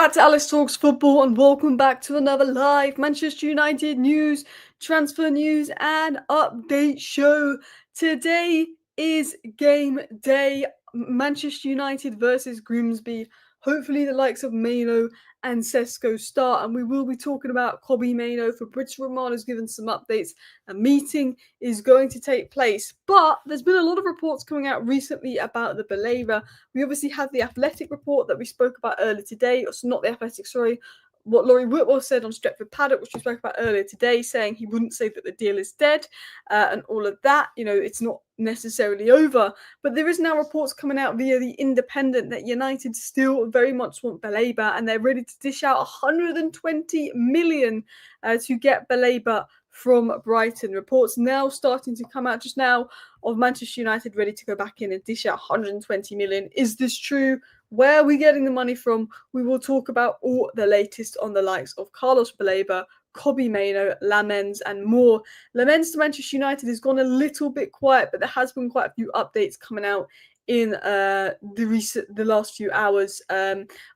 back to Alice Talks Football and welcome back to another live Manchester United news, transfer news and update show. Today is game day, Manchester United versus Grimsby. Hopefully the likes of Mainoo and Sesko start, and we will be talking about Kobbie Mainoo. Fabrizio Romano has given some updates. A meeting is going to take place, but there's been a lot of reports coming out recently about the Baleba. We obviously had the Athletic report that we spoke about earlier today, or not the Athletic, sorry, what Laurie Whitwell said on Stretford Paddock, which we spoke about earlier today, saying he wouldn't say that the deal is dead and all of that. You know, it's not necessarily over. But there is now reports coming out via the Independent that United still very much want Baleba and they're ready to dish out 120 million to get Baleba from Brighton. Reports now starting to come out just now of Manchester United ready to go back in and dish out 120 million. Is this true? Where are we getting the money from? We will talk about all the latest on the likes of Carlos Baleba, Kobbie Mainoo, Lamens and more. Lamens to Manchester United has gone a little bit quiet, but there has been quite a few updates coming out in the last few hours.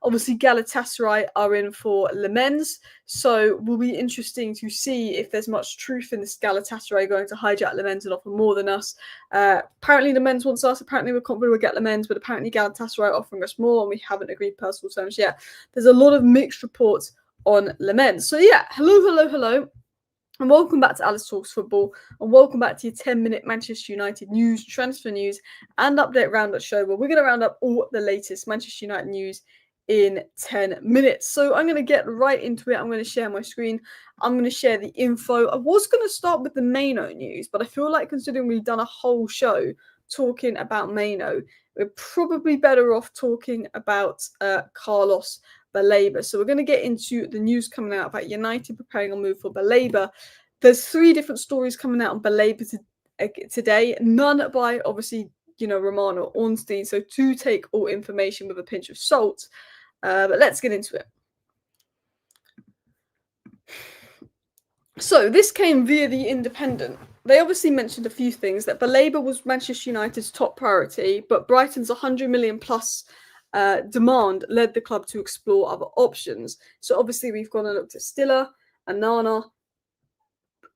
Obviously Galatasaray are in for Lamens, so will be interesting to see if there's much truth in this Galatasaray going to hijack Lamens and offer more than us. Apparently Lamens wants us, apparently we're confident we'll get Lamens, but apparently Galatasaray are offering us more and we haven't agreed personal terms yet. There's a lot of mixed reports on Lamens. So yeah, hello. And welcome back to Alice Talks Football, and welcome back to your 10-minute Manchester United news, transfer news, and update roundup show, where we're going to round up all the latest Manchester United news in 10 minutes. So I'm going to get right into it. I'm going to share my screen. I'm going to share the info. I was going to start with the Mainoo news, but I feel like considering we've done a whole show talking about Mainoo, we're probably better off talking about Carlos Baleba. So we're going to get into the news coming out about United preparing a move for Baleba. There's 3 different stories coming out on Baleba today, none by obviously Romano or Ornstein, so to take all information with a pinch of salt. But let's get into it. So this came via the Independent. They obviously mentioned a few things, that Baleba was Manchester United's top priority, but Brighton's 100 million plus demand led the club to explore other options. So obviously we've gone and looked at Stiller, Anana,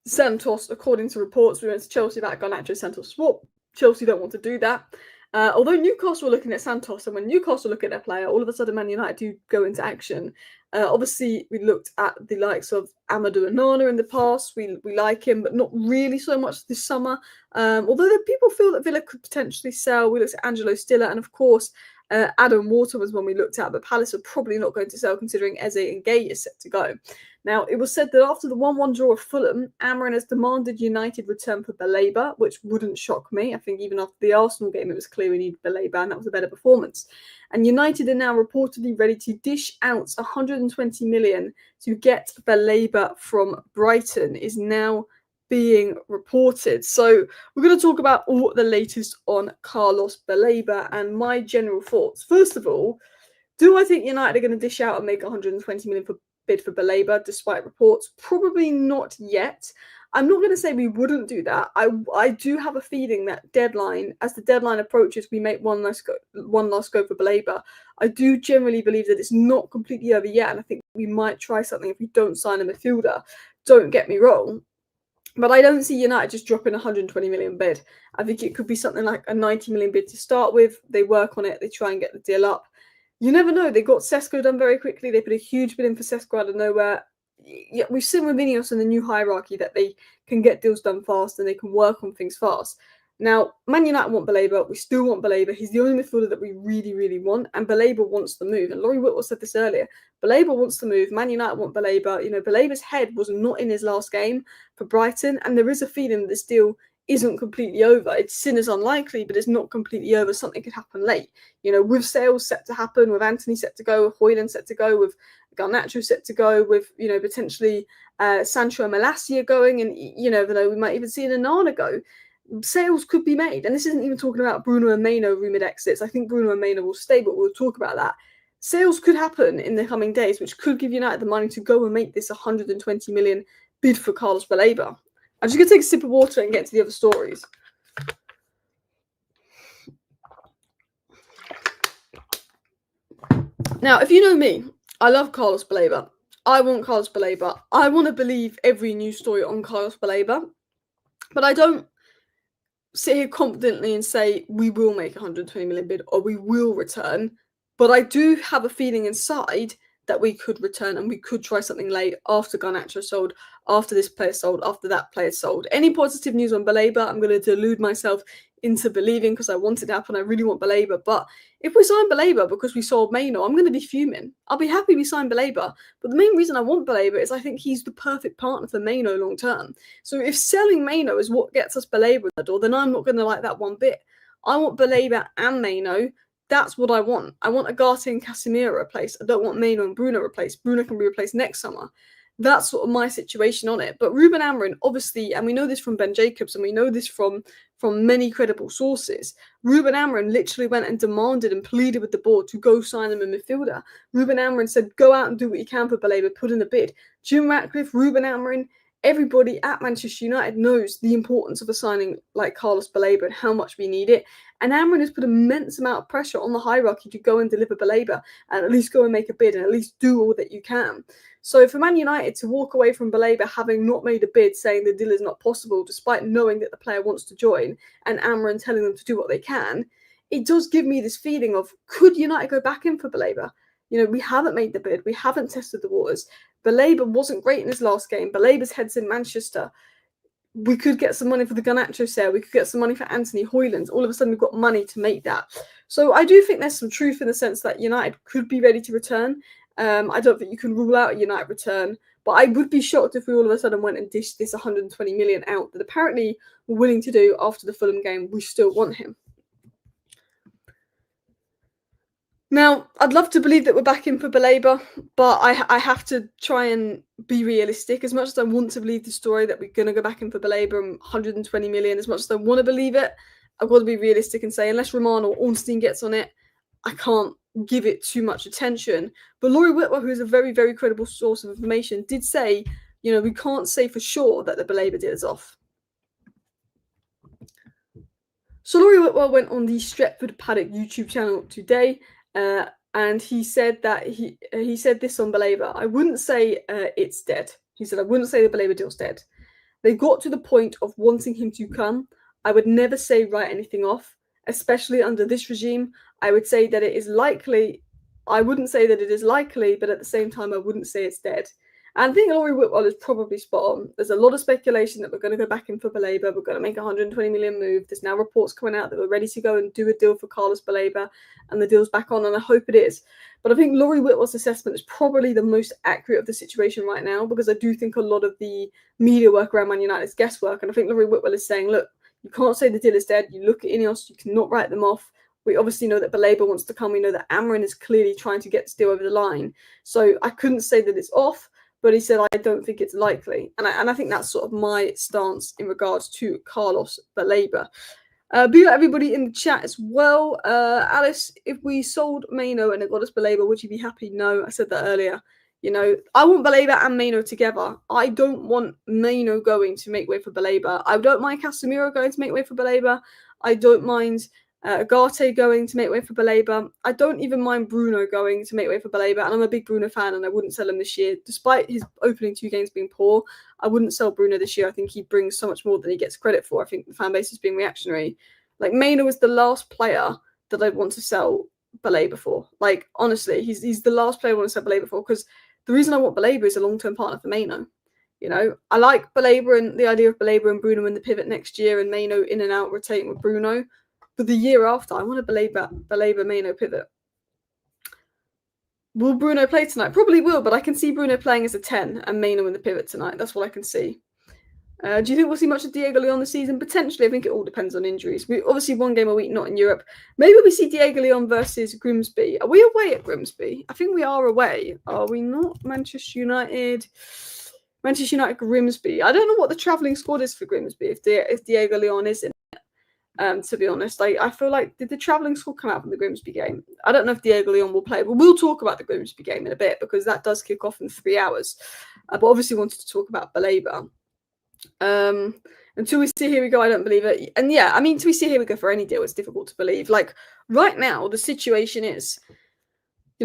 Santos. According to reports, we went to Chelsea about Garnacho Santos swap. Chelsea don't want to do that. Although Newcastle were looking at Santos, and when Newcastle look at their player, all of a sudden Man United do go into action. Obviously, we looked at the likes of Amadou Onana in the past. We like him, but not really so much this summer. Although people feel that Villa could potentially sell. We looked at Angelo Stiller, and of course, Adam Walter was one we looked at, but Palace are probably not going to sell considering Eze and Gay is set to go. Now, it was said that after the 1-1 draw of Fulham, Amarin has demanded United return for Baleba, which wouldn't shock me. I think even after the Arsenal game, it was clear we needed Baleba, and that was a better performance. And United are now reportedly ready to dish out 120 million to get Baleba from Brighton, is now being reported. So we're going to talk about all the latest on Carlos Baleba and my general thoughts. First of all, do I think United are going to dish out and make 120 million for bid for Baleba despite reports? Probably not yet. I'm not going to say we wouldn't do that. I do have a feeling that as the deadline approaches, we make one last go for Baleba. I do generally believe that it's not completely over yet, and I think we might try something if we don't sign a midfielder. Don't get me wrong. But I don't see United just dropping 120 million bid. I think it could be something like a 90 million bid to start with. They work on it. They try and get the deal up. You never know. They got Sesko done very quickly. They put a huge bid in for Sesko out of nowhere. Yeah, we've seen with Ineos in the new hierarchy that they can get deals done fast and they can work on things fast. Now, Man United want Baleba. We still want Baleba. He's the only midfielder that we really, really want. And Baleba wants the move. And Laurie Whitwell said this earlier. Baleba wants the move. Man United want Baleba. Baleba's head was not in his last game for Brighton. And there is a feeling that this deal isn't completely over. It's seen as unlikely, but it's not completely over. Something could happen late. With sales set to happen, with Anthony set to go, with Højlund set to go, with Garnacho set to go, with, potentially Sancho and Malacia going. And, we might even see an Onana go. Sales could be made, and this isn't even talking about Bruno and Mainoo rumoured exits. I think Bruno and Mainoo will stay, but we'll talk about that. Sales could happen in the coming days, which could give United the money to go and make this 120 million bid for Carlos Baleba. I'm just going to take a sip of water and get to the other stories. Now, if you know me, I love Carlos Baleba. I want Carlos Baleba. I want to believe every news story on Carlos Baleba, but I don't sit here confidently and say we will make a 120 million bid or we will return. But I do have a feeling inside that we could return and we could try something late after Garnacho sold, after this player sold, after that player sold. Any positive news on Baleba, I'm going to delude myself into believing because I want it to happen. I really want Baleba. But if we sign Baleba because we sold Mainoo, I'm going to be fuming. I'll be happy we signed Baleba. But the main reason I want Baleba is I think he's the perfect partner for Mainoo long term. So if selling Mainoo is what gets us Baleba in the door, then I'm not going to like that one bit. I want Baleba and Mainoo. That's what I want. I want Agate and Casemiro replaced. I don't want Mainoo and Bruno replaced. Bruno can be replaced next summer. That's sort of my situation on it. But Ruben Amorim, obviously, and we know this from Ben Jacobs, and we know this from many credible sources, Ruben Amorim literally went and demanded and pleaded with the board to go sign him a midfielder. Ruben Amorim said, go out and do what you can for Baleba, put in a bid. Jim Ratcliffe, Ruben Amorim, everybody at Manchester United knows the importance of a signing like Carlos Baleba and how much we need it. And Amorim has put immense amount of pressure on the hierarchy to go and deliver Baleba and at least go and make a bid and at least do all that you can. So for Man United to walk away from Baleba having not made a bid, saying the deal is not possible, despite knowing that the player wants to join, and Amorim telling them to do what they can, it does give me this feeling of, could United go back in for Baleba? You know, we haven't made the bid. We haven't tested the waters. Baleba wasn't great in his last game. Baleba's head's in Manchester. We could get some money for the Garnacho sale. We could get some money for Anthony Hoyland. All of a sudden, we've got money to make that. So I do think there's some truth in the sense that United could be ready to return. I don't think you can rule out a United return, but I would be shocked if we all of a sudden went and dished this 120 million out that apparently we're willing to do after the Fulham game. We still want him. Now, I'd love to believe that we're back in for Baleba, but I have to try and be realistic. As much as I want to believe the story that we're going to go back in for Baleba and 120 million, as much as I want to believe it, I've got to be realistic and say, unless Roman or Ornstein gets on it, I can't give it too much attention. But Laurie Whitwell, who is a very, very credible source of information, did say, you know, we can't say for sure that the Baleba deal is off. So Laurie Whitwell went on the Stretford Paddock YouTube channel today, and he said that he said this on Baleba. I wouldn't say it's dead. He said, I wouldn't say the Baleba deal's dead. They got to the point of wanting him to come. I would never say write anything off, especially under this regime. I would say that it is likely. I wouldn't say that it is likely, but at the same time, I wouldn't say it's dead. And I think Laurie Whitwell is probably spot on. There's a lot of speculation that we're going to go back in for Baleba. We're going to make a 120 million move. There's now reports coming out that we're ready to go and do a deal for Carlos Baleba, and the deal's back on, and I hope it is. But I think Laurie Whitwell's assessment is probably the most accurate of the situation right now, because I do think a lot of the media work around Man United's guesswork, and I think Laurie Whitwell is saying, look, you can't say the deal is dead. You look at Ineos, you cannot write them off. We obviously know that Baleba wants to come. We know that Amorim is clearly trying to get this deal over the line. So I couldn't say that it's off, but he said, I don't think it's likely. And I think that's sort of my stance in regards to Carlos Baleba. Be like everybody in the chat as well. Alice, if we sold Mainoo and it got us Baleba, would you be happy? No, I said that earlier. You know, I want Baleba and Mainoo together. I don't want Mainoo going to make way for Baleba. I don't mind Casemiro going to make way for Baleba. I don't mind Agate going to make way for Baleba. I don't even mind Bruno going to make way for Baleba, and I'm a big Bruno fan, and I wouldn't sell him this year. Despite his opening 2 games being poor, I wouldn't sell Bruno this year. I think he brings so much more than he gets credit for. I think the fan base is being reactionary. Like, Mainoo is the last player that I'd want to sell Baleba for. Like, honestly, he's the last player I want to sell Baleba for, because the reason I want Baleba is a long-term partner for Mainoo. You know, I like Baleba and the idea of Baleba and Bruno in the pivot next year, and Mainoo in and out rotating with Bruno. But the year after, I want a Baleba Mainoo pivot. Will Bruno play tonight? Probably will, but I can see Bruno playing as a 10 and Mainoo in the pivot tonight. That's what I can see. Do you think we'll see much of Diego Leon this season? Potentially. I think it all depends on injuries. We obviously 1 game a week, not in Europe. Maybe we see Diego Leon versus Grimsby. Are we away at Grimsby? I think we are away. Are we not? Manchester United, Grimsby. I don't know what the travelling squad is for Grimsby if Diego Leon is in. To be honest, I feel like, did the travelling squad come out from the Grimsby game? I don't know if Diego Leon will play, but we'll talk about the Grimsby game in a bit, because that does kick off in 3 hours. But obviously wanted to talk about Baleba. Until we see Here We Go, I don't believe it. And yeah, I mean, until we see Here We Go for any deal, it's difficult to believe. Like, right now, the situation is,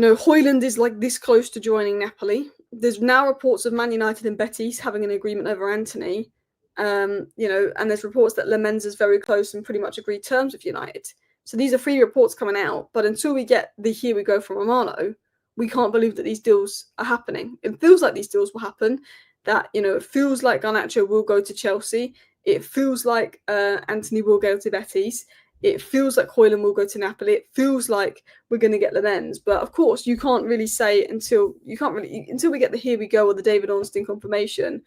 Højlund is like this close to joining Napoli. There's now reports of Man United and Betis having an agreement over Antony. And there's reports that Lemens is very close and pretty much agreed terms with United. So these are 3 reports coming out. But until we get the here we go from Romano, we can't believe that these deals are happening. It feels like these deals will happen. That, it feels like Garnacho will go to Chelsea. It feels like Antony will go to Betis. It feels like Højlund will go to Napoli. It feels like we're going to get Lemens. But of course, you can't really say until we get the here we go or the David Ornstein confirmation.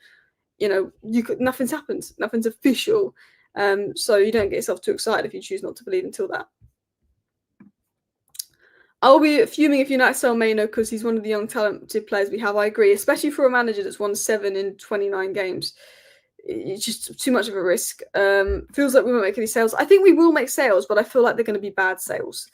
Nothing's happened. Nothing's official. So you don't get yourself too excited if you choose not to believe until that. I'll be fuming if United sell Mainoo because he's one of the young talented players we have. I agree, especially for a manager that's won 7 in 29 games. It's just too much of a risk. Feels like we won't make any sales. I think we will make sales, but I feel like they're going to be bad sales.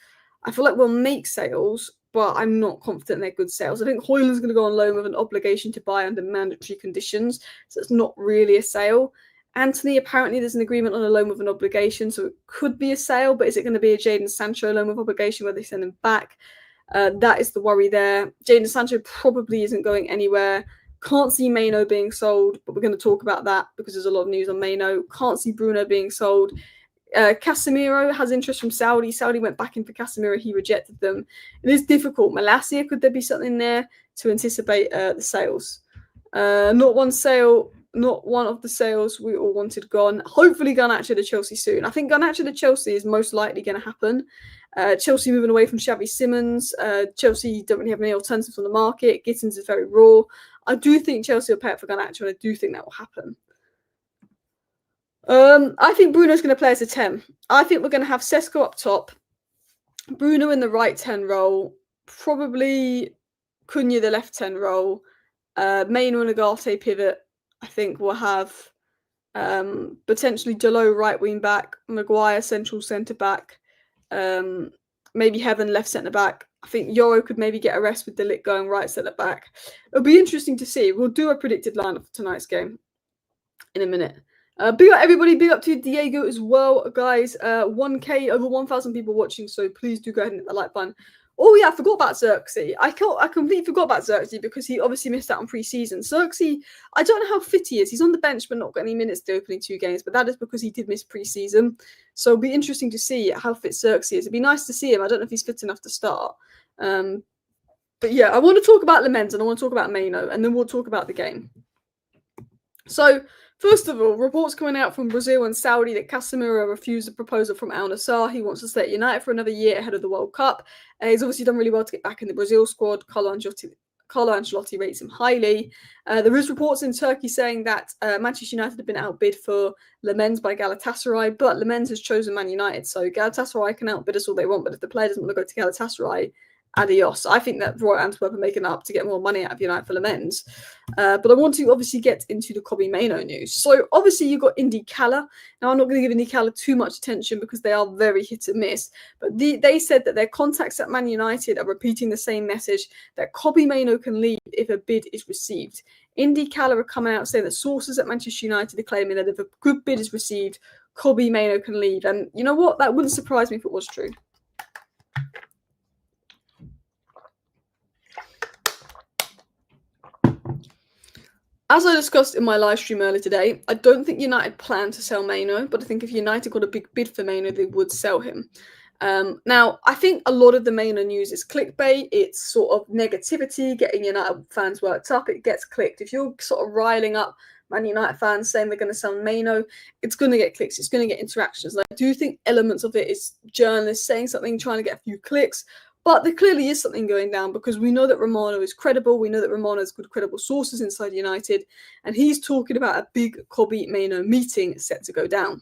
I feel like we'll make sales, but I'm not confident they're good sales. I think Højlund's going to go on loan with an obligation to buy under mandatory conditions, so it's not really a sale. Antony, apparently there's an agreement on a loan with an obligation, so it could be a sale, but is it going to be a Jadon Sancho loan with obligation where they send him back? That is the worry there. Jadon Sancho probably isn't going anywhere. Can't see Mainoo being sold, but we're going to talk about that because there's a lot of news on Mainoo. Can't see Bruno being sold. Casemiro has interest from Saudi. Saudi went back in for Casemiro. He rejected them. It is difficult. Malacia, could there be something there to anticipate the sales? Not one of the sales we all wanted gone. Hopefully Garnacho to Chelsea soon. I think Garnacho to Chelsea is most likely going to happen. Chelsea moving away from Xavi Simons. Chelsea don't really have any alternatives on the market. Gittins is very raw. I do think Chelsea will pay it for Garnacho, and I do think that will happen. I think Bruno's going to play as a 10. I think we're going to have Sesko up top, Bruno in the right 10 role, probably Cunha the left 10 role, Mainoo and Agate pivot. I think we'll have potentially Jalot right wing back, Maguire central centre back, maybe Heaven left centre back. I think Yoro could maybe get a rest with De Ligt going right centre back. It'll be interesting to see. We'll do a predicted lineup for tonight's game in a minute. Big up everybody, big up to Diego as well, guys. 1K, over 1,000 people watching, so please do go ahead and hit the like button. Oh yeah, I forgot about Xerxes. I completely forgot about Xerxes because he obviously missed out on pre-season. Xerxes, I don't know how fit he is. He's on the bench but not got any minutes to opening 2 games, but that is because he did miss pre-season. So it'll be interesting to see how fit Xerxes is. It'd be nice to see him. I don't know if he's fit enough to start. But yeah, I want to talk about Lemens and I want to talk about Mainoo, and then we'll talk about the game. So, first of all, reports coming out from Brazil and Saudi that Casemiro refused a proposal from Al Nassr. He wants to stay at United for another year ahead of the World Cup. He's obviously done really well to get back in the Brazil squad. Carlo Ancelotti rates him highly. There is reports in Turkey saying that Manchester United have been outbid for Lemens by Galatasaray, but Lemens has chosen Man United, so Galatasaray can outbid us all they want, but if the player doesn't want to go to Galatasaray, adios. I think that Royal Antwerp are making up to get more money out of United for Lemens. But I want to obviously get into the Kobbie Mainoo news. So obviously you've got Indy Cala. Now I'm not going to give Indy Cala too much attention because they are very hit and miss. But they said that their contacts at Man United are repeating the same message, that Kobbie Mainoo can leave if a bid is received. Indy Cala are coming out saying that sources at Manchester United are claiming that if a good bid is received, Kobbie Mainoo can leave. And you know what? That wouldn't surprise me if it was true. As I discussed in my live stream earlier today, I don't think United plan to sell Mainoo, but I think if United got a big bid for Mainoo, they would sell him. Now, I think a lot of the Mainoo news is clickbait. It's sort of negativity, getting United fans worked up. It gets clicked. If you're sort of riling up Man United fans saying they're going to sell Mainoo, it's going to get clicks. It's going to get interactions. And I do think elements of it is journalists saying something, trying to get a few clicks. But there clearly is something going down because we know that Romano is credible. We know that Romano has good credible sources inside United. And he's talking about a big Kobbie Mainoo meeting set to go down.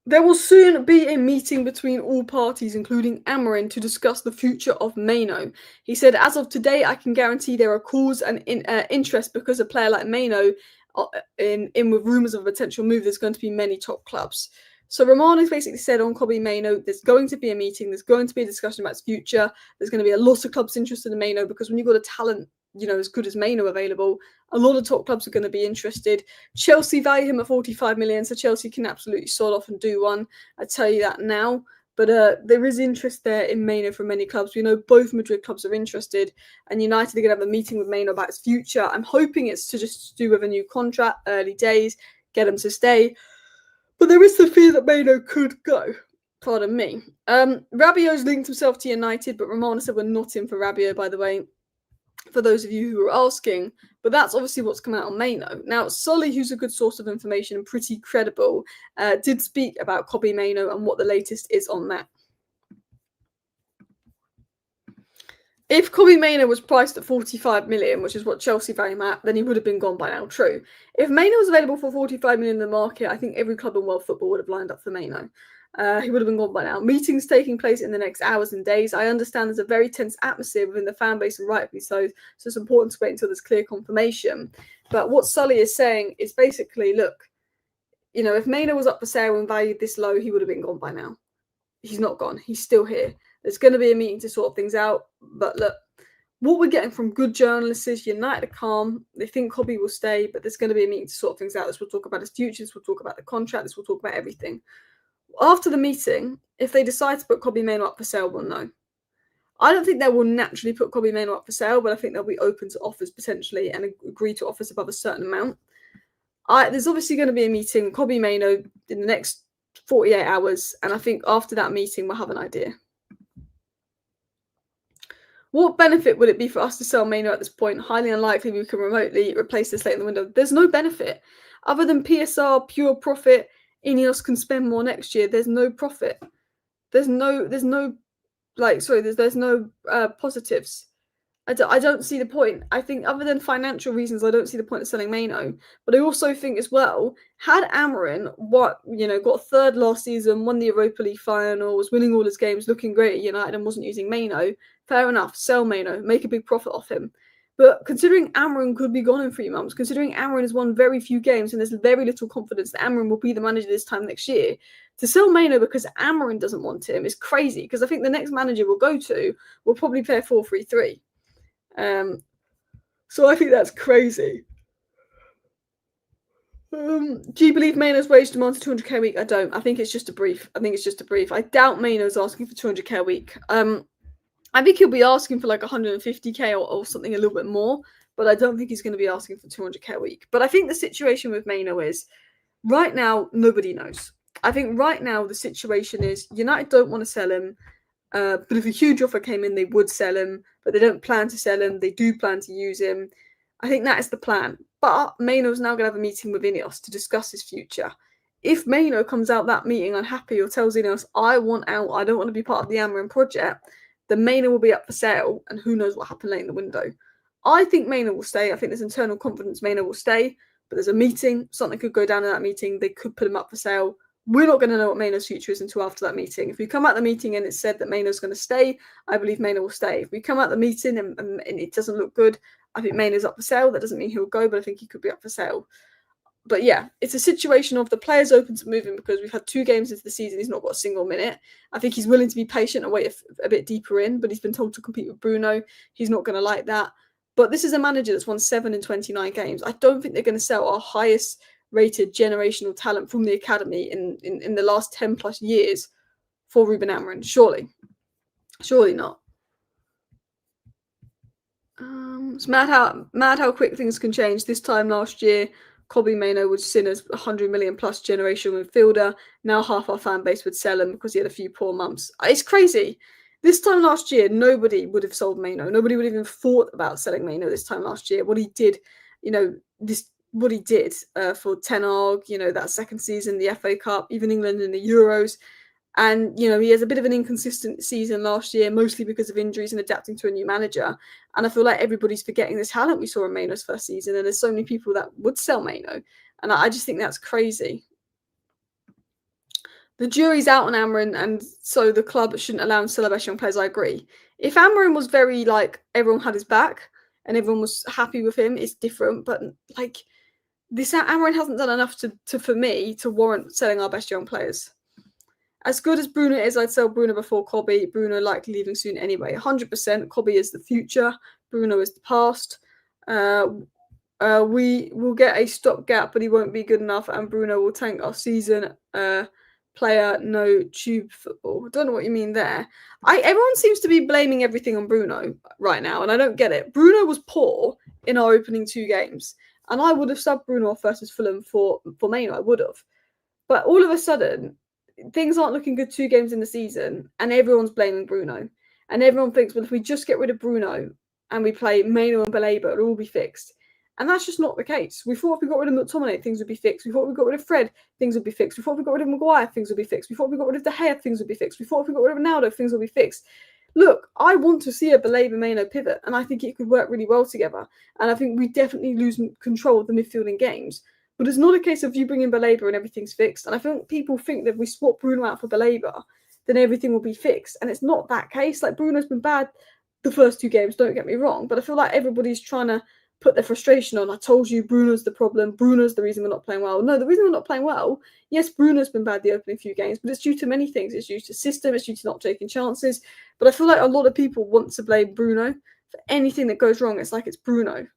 There will soon be a meeting between all parties, including Amorim, to discuss the future of Mainoo. He said, as of today, I can guarantee there are calls and interest because a player like Mainoo, in with rumours of a potential move, there's going to be many top clubs. So Romano's basically said on Kobbie Mainoo, there's going to be a meeting, there's going to be a discussion about his future, there's going to be a lot of clubs interested in Mainoo because when you've got a talent, as good as Mainoo available, a lot of top clubs are going to be interested. Chelsea value him at 45 million, so Chelsea can absolutely sort off and do one. I tell you that now. But there is interest there in Mainoo from many clubs. We know both Madrid clubs are interested, and United are going to have a meeting with Mainoo about his future. I'm hoping it's to just do with a new contract, early days, get him to stay. But there is the fear that Mainoo could go. Pardon me. Rabiot's linked himself to United, but Romana said we're not in for Rabiot, by the way, for those of you who are asking. But that's obviously what's come out on Mainoo. Now, Solly, who's a good source of information and pretty credible, did speak about Kobbie Mainoo and what the latest is on that. If Kobbie Mainoo was priced at 45 million, which is what Chelsea value him at, then he would have been gone by now, true. If Mainoo was available for 45 million in the market, I think every club in world football would have lined up for Mainoo. He would have been gone by now. Meetings taking place in the next hours and days. I understand there's a very tense atmosphere within the fan base, and rightfully so it's important to wait until there's clear confirmation. But what Sully is saying is basically, look, if Mainoo was up for sale and valued this low, he would have been gone by now. He's not gone. He's still here. There's going to be a meeting to sort things out. But look, what we're getting from good journalists is United are calm. They think Kobbie will stay, but there's going to be a meeting to sort things out. This will talk about his future. This will talk about the contract. This will talk about everything. After the meeting, if they decide to put Kobbie Mainoo up for sale, we'll know. I don't think they will naturally put Kobbie Mainoo up for sale, but I think they'll be open to offers potentially and agree to offers above a certain amount. There's obviously going to be a meeting with Kobbie Mainoo in the next 48 hours, and I think after that meeting we'll have an idea. What benefit would it be for us to sell Mainoo at this point? Highly unlikely we can remotely replace this late in the window. There's no benefit. Other than PSR, pure profit, Ineos can spend more next year. There's no profit. There's no positives. I don't see the point. I think other than financial reasons, I don't see the point of selling Mainoo. But I also think as well, had Amorim got third last season, won the Europa League final, was winning all his games, looking great at United and wasn't using Mainoo, fair enough, sell Mainoo, make a big profit off him. But considering Amorim could be gone in 3 months, considering Amorim has won very few games and there's very little confidence that Amorim will be the manager this time next year, to sell Mainoo because Amorim doesn't want him is crazy, because I think the next manager we'll go to will probably play a 4-3-3. So I think that's crazy. Do you believe Mainoo's wage demand to 200k a week? I don't. I think it's just a brief. I doubt Mainoo's asking for 200k a week. I think he'll be asking for like 150k or something a little bit more, but I don't think he's going to be asking for 200k a week. But I think the situation with Mainoo is, right now, nobody knows. I think right now the situation is United don't want to sell him, but if a huge offer came in, they would sell him, but they don't plan to sell him. They do plan to use him. I think that is the plan. But Mainoo's now going to have a meeting with Ineos to discuss his future. If Mainoo comes out that meeting unhappy or tells Ineos, I want out, I don't want to be part of the Amorim project, then Mainoo will be up for sale, and who knows what happened late in the window. I think Mainoo will stay. I think there's internal confidence Mainoo will stay, but there's a meeting. Something could go down in that meeting. They could put him up for sale. We're not going to know what Mainoo's future is until after that meeting. If we come out the meeting and it's said that Mainoo's going to stay, I believe Mainoo will stay. If we come out the meeting and it doesn't look good, I think Mainoo's up for sale. That doesn't mean he'll go, but I think he could be up for sale. But yeah, it's a situation of the players open to moving because we've had 2 games into the season. He's not got a single minute. I think he's willing to be patient and wait a bit deeper in, but he's been told to compete with Bruno. He's not going to like that. But this is a manager that's won 7 in 29 games. I don't think they're going to sell our highest rated generational talent from the academy in the last 10 plus years for Ruben Amorim. Surely not. It's mad how quick things can change. This time last year, Kobbie Mainoo was seen as 100 million plus generational midfielder. Now half our fan base would sell him because he had a few poor months. It's crazy. This time last year, nobody would have sold Mainoo. Nobody would have even thought about selling Mainoo this time last year. What he did, for Ten Hag, that second season, the FA Cup, even England in the Euros. And, he has a bit of an inconsistent season last year, mostly because of injuries and adapting to a new manager. And I feel like everybody's forgetting the talent we saw in Mainoo's first season. And there's so many people that would sell Mainoo. And I just think that's crazy. The jury's out on Amorim, and so the club shouldn't allow him to sell our best young players. I agree. If Amorim was very, everyone had his back and everyone was happy with him, it's different. But, this Amorim hasn't done enough for me to warrant selling our best young players. As good as Bruno is, I'd sell Bruno before Kobbie. Bruno likely leaving soon anyway. 100%. Kobbie is the future. Bruno is the past. We will get a stopgap, but he won't be good enough, and Bruno will tank our season. player, no tube football. I don't know what you mean there. Everyone seems to be blaming everything on Bruno right now, and I don't get it. Bruno was poor in our opening 2 games, and I would have subbed Bruno off versus Fulham for Mainoo. I would have. But all of a sudden, things aren't looking good 2 games in the season, and everyone's blaming Bruno. And everyone thinks, well, if we just get rid of Bruno and we play Mainoo and Baleba, it'll all be fixed. And that's just not the case. We thought if we got rid of McTominay, things would be fixed. We thought if we got rid of Fred, things would be fixed. We thought if we got rid of Maguire, things would be fixed. We thought if we got rid of De Gea, things would be fixed. We thought if we got rid of Ronaldo, things would be fixed. Look, I want to see a Baleba-Mainoo pivot, and I think it could work really well together. And I think we definitely lose control of the midfield in games. But it's not a case of you bring in Baleba and everything's fixed. And I think people think that if we swap Bruno out for Baleba, then everything will be fixed. And it's not that case. Like, Bruno's been bad the first 2 games, don't get me wrong. But I feel like everybody's trying to put their frustration on. I told you Bruno's the problem. Bruno's the reason we're not playing well. No, the reason we're not playing well, yes, Bruno's been bad the opening few games, but it's due to many things. It's due to system. It's due to not taking chances. But I feel like a lot of people want to blame Bruno for anything that goes wrong. It's like it's Bruno.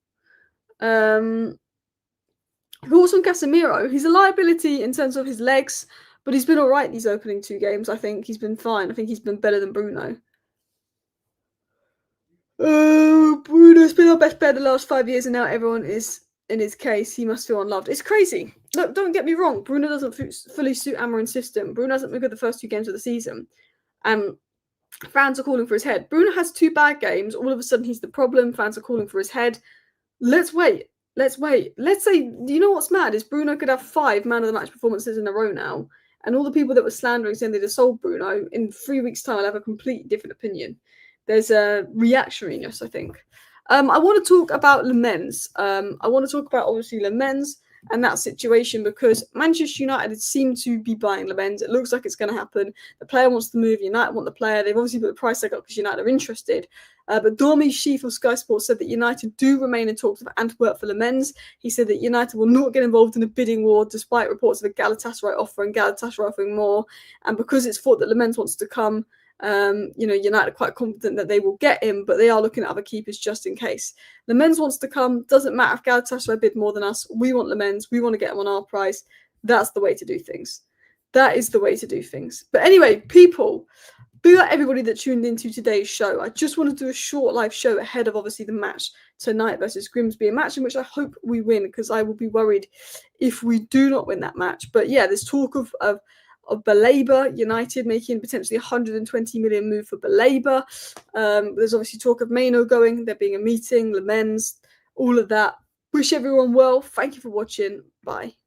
Thoughts on Casemiro? He's a liability in terms of his legs, but he's been all right these opening 2 games. I think he's been fine. I think he's been better than Bruno. Bruno's been our best player the last 5 years, and now everyone is in his case. He must feel unloved. It's crazy. Look, don't get me wrong. Bruno doesn't fully suit Amorim's system. Bruno hasn't been good the first 2 games of the season. Fans are calling for his head. Bruno has 2 bad games. All of a sudden, he's the problem. Fans are calling for his head. Let's wait. Let's say, you know what's mad is Bruno could have 5 man of the match performances in a row now, and all the people that were slandering saying they'd have sold Bruno, in 3 weeks' time, I'll have a completely different opinion. There's a reactionariness, I think. I want to talk about Le Mans. I want to talk about, obviously, Le Mans and that situation, because Manchester United seem to be buying Le Mans. It looks like it's going to happen. The player wants to move. United want the player. They've obviously put the price tag up because United are interested. But Dormy Sheaf of Sky Sports said that United do remain in talks with Antwerp for Le Mans. He said that United will not get involved in a bidding war, despite reports of a Galatasaray offer and Galatasaray offering more. And because it's thought that Le Mans wants to come, United are quite confident that they will get him, but they are looking at other keepers just in case. Le Mans wants to come. Doesn't matter if Galatasaray bid more than us. We want Le Mans. We want to get him on our price. That's the way to do things. That is the way to do things. But anyway, people, big up everybody that tuned into today's show. I just want to do a short live show ahead of, obviously, the match tonight versus Grimsby, a match in which I hope we win, because I will be worried if we do not win that match. But yeah, there's talk of Baleba, United making potentially 120 million move for Baleba. There's obviously talk of Mainoo going, there being a meeting, Le Mans, all of that. Wish everyone well. Thank you for watching. Bye.